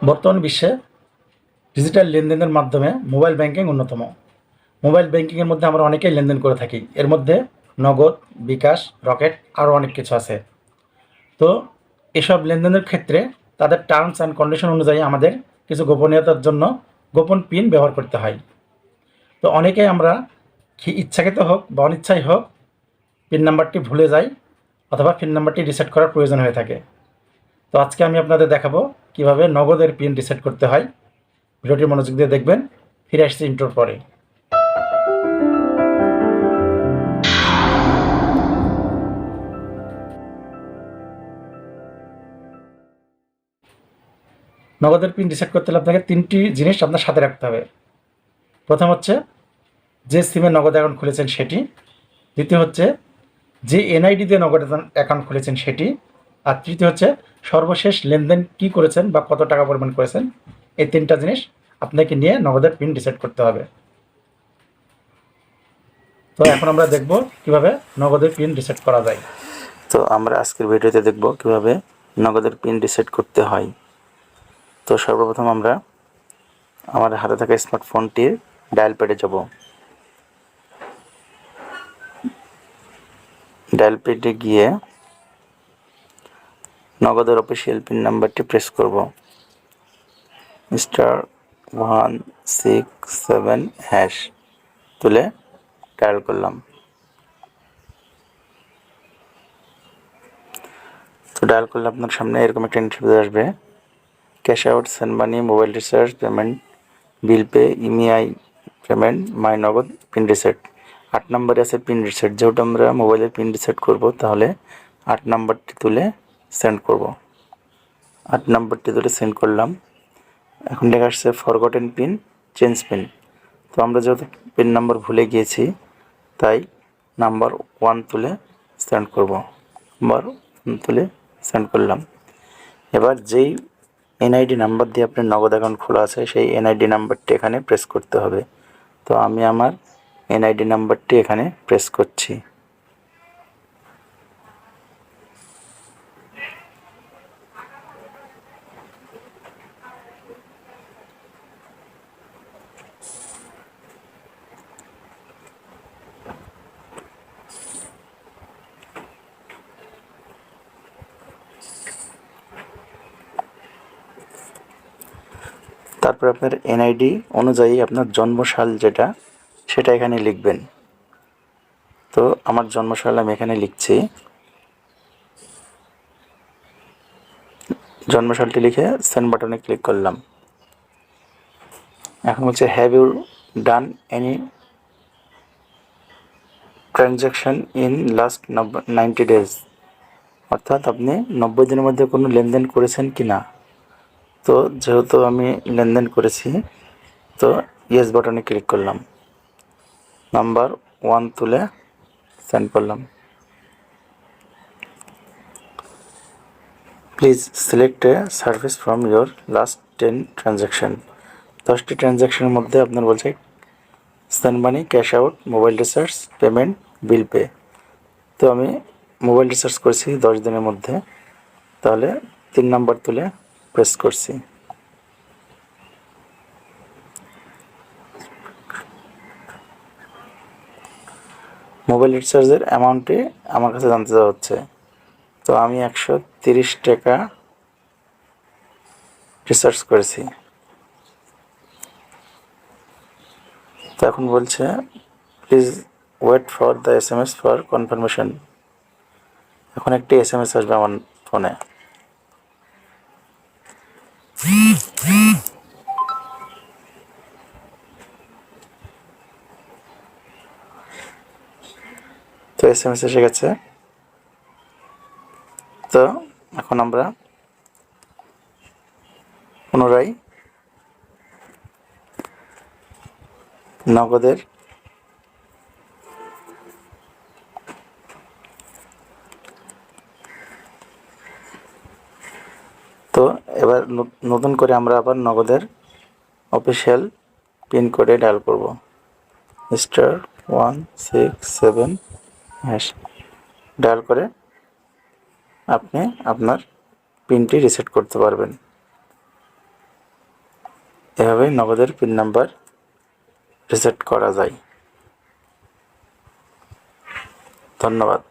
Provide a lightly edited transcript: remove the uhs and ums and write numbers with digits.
বর্তমান বিশ্বে ডিজিটাল লেনদেনের মাধ্যমে মোবাইল ব্যাংকিং অন্যতম। মোবাইল ব্যাংকিংয়ের মধ্যে আমরা অনেকেই লেনদেন করে থাকি। এর মধ্যে নগদ, বিকাশ, রকেট আরও অনেক কিছু আছে। তো এসব লেনদেনের ক্ষেত্রে তাদের টার্মস অ্যান্ড কন্ডিশন অনুযায়ী আমাদের কিছু গোপনীয়তার জন্য গোপন পিন ব্যবহার করতে হয়। তো অনেকেই আমরা ইচ্ছাকৃত হোক বা অনিচ্ছাই হোক পিন নাম্বারটি ভুলে যাই অথবা পিন নাম্বারটি রিসেট করার প্রয়োজন হয়ে থাকে। তো আজকে আমি আপনাদের দেখাবো কিভাবে নগদের পিন রিসেট করতে হয়। ভিডিওটি মনোযোগ দিয়ে দেখবেন। ফিরে আসছি ইন্ট্রোর পরে। নগদের পিন রিসেট করতে হলে আপনাকে 3টি জিনিস আপনার সাথে রাখতে হবে। প্রথম হচ্ছে যে সিমে নগদ অ্যাকাউন্ট খুলেছেন সেটি, দ্বিতীয় হচ্ছে যে এনআইডি দিয়ে নগদ অ্যাকাউন্ট খুলেছেন সেটি, আর তৃতীয় হচ্ছে সর্বশেষ লেনদেন কি করেছেন বা কত টাকা পরিমাণ করেছেন। এই 3টা জিনিস আপনাকে নিয়ে নগদের পিন রিসেট করতে হবে। তো এখন আমরা দেখব কিভাবে নগদের পিন রিসেট করা যায়। তো আমরা আজকের ভিডিওতে দেখব কিভাবে নগদের পিন রিসেট করতে হয়। তো সর্বপ্রথম আমরা আমার হাতে থাকা স্মার্টফোনটির ডায়াল প্যাডে যাব। ডায়াল প্যাডে গিয়ে নগদের অফিসিয়াল পিন নাম্বারটি প্রেস করব। *167# তুলে ডায়াল করলাম। তো ডায়াল করলে আপনার সামনে এরকম একটা ইন্টারফেস আসবে। Cash out, send money, mobile recharge, payment, bill pay, EMI payment, my Nagad, PIN reset. 8 নম্বরে আছে পিন রিসেট। যেহেতু আমরা মোবাইলের পিন রিসেট করব, তাহলে 8 নাম্বারটি তুলে সেন্ড করব। 8 নাম্বারটি তুলে সেন্ড করলাম। এখন লেখা আসছে ফরগটেন পিন, চেঞ্জ পিন। তো আমরা যেহেতু পিন নাম্বার ভুলে গিয়েছি, তাই নাম্বার 1 তুলে সেন্ড করব। নাম্বার 1 তুলে সেন্ড করলাম। এবার যেই এনআইডি নাম্বার দিয়ে আপনার নগদ অ্যাকাউন্ট খোলা আছে, সেই এনআইডি নাম্বারটি এখানে প্রেস করতে হবে। তো আমি আমার এনআইডি নাম্বারটি এখানে প্রেস করছি। তারপর আপনার এনআইডি অনুযায়ী আপনার জন্মসাল যেটা, সেটা এখানে লিখবেন। তো আমার জন্মসাল আমি এখানে লিখছি। জন্মসালটি লিখে সেন্ড বাটনে ক্লিক করলাম। এখন বলছে have you done any transaction in last 90 days, অর্থাৎ আপনি 90 দিনের মধ্যে কোনো লেনদেন করেছেন কি না। তো যেহেতু আমি লেনদেন করেছি, তো ইয়েস বাটনে ক্লিক করলাম। নাম্বার 1 তুলে সেন্ড করলাম। Please select a service from your last 10 transaction. 10টি ট্রানজ্যাকশনের মধ্যে আপনার বলছে send money, cash out, mobile recharge, payment, bill pay. তো আমি মোবাইল রিচার্জ করেছি 10 দিনের মধ্যে, তাহলে 3 নাম্বার তুলে প্রেস করছি। মোবাইল রিচার্জের অ্যামাউন্টটি আমার কাছে জানতে চাওয়া হচ্ছে। তো আমি 130 টাকা রিচার্জ করেছি। তো এখন বলছে please wait for the SMS for confirmation. এখন একটি SMS আসবে আমার ফোনে। তো SMS এসে গেছে। তো এখন আমরা পুনরায় নগদের তো এবার নতুন করে আমরা আবার নগদের অফিসিয়াল পিন কোডে ডায়াল করব। *167# ডায়াল করে আপনি আপনার পিনটি রিসেট করতে পারবেন। এভাবে নগদের পিন নাম্বার রিসেট করা যায়। ধন্যবাদ।